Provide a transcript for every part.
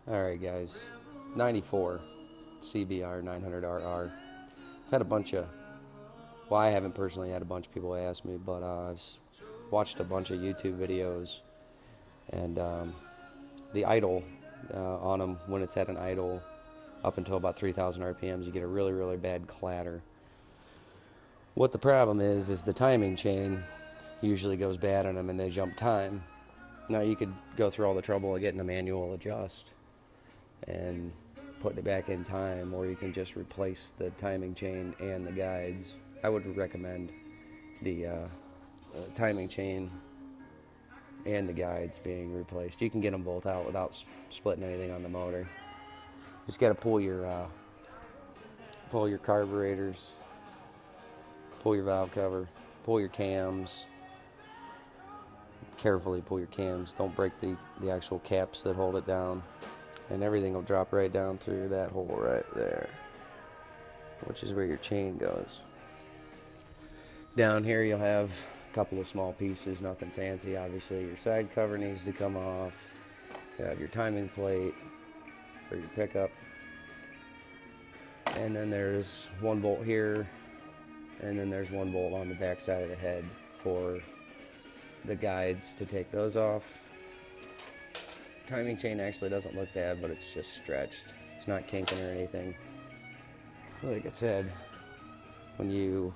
Alright guys, 94 cbr900rr. I've had a bunch of, well, I haven't personally had a bunch of people ask me, but I've watched a bunch of YouTube videos, and the idle on them, when it's at an idle up until about 3,000 RPMs, you get a really, really bad clatter. What the problem is the timing chain usually goes bad on them and they jump time. Now you could go through all the trouble of getting a manual adjust and putting it back in time, or you can just replace the timing chain and the guides. I would recommend the timing chain and the guides being replaced. You can get them both out without splitting anything on the motor. Just got to pull your carburetors, pull your valve cover, pull your cams. Carefully pull your cams. Don't break the actual caps that hold it down, and everything will drop right down through that hole right there, which is where your chain goes. Down here you'll have a couple of small pieces, nothing fancy. Obviously your side cover needs to come off. You have your timing plate for your pickup, and then there's one bolt here, and then there's one bolt on the back side of the head for the guides to take those off. Timing chain actually doesn't look bad, but it's just stretched. It's not kinking or anything. Like I said, when you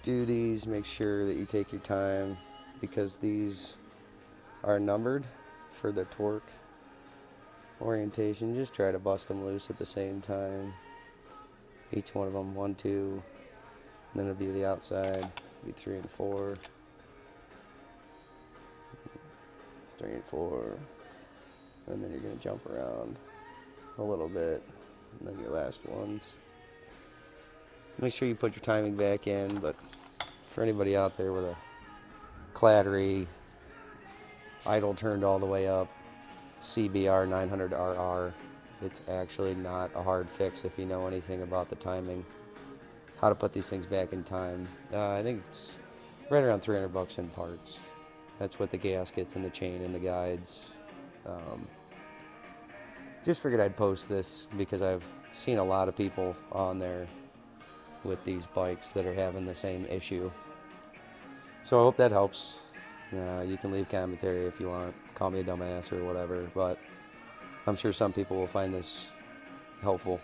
do these, make sure that you take your time, because these are numbered for the torque orientation. Just try to bust them loose at the same time. Each one of them, 1, 2, and then it'll be the outside, be 3 and 4, 3 and 4, and then you're going to jump around a little bit, and then your last ones. Make sure you put your timing back in. But for anybody out there with a clattery idle turned all the way up cbr900rr, it's actually not a hard fix if you know anything about the timing, how to put these things back in time. I think it's right around $300 in parts. That's what the gaskets and the chain and the guides. Just figured I'd post this because I've seen a lot of people on there with these bikes that are having the same issue. So I hope that helps. You can leave commentary if you want, call me a dumbass or whatever, but I'm sure some people will find this helpful.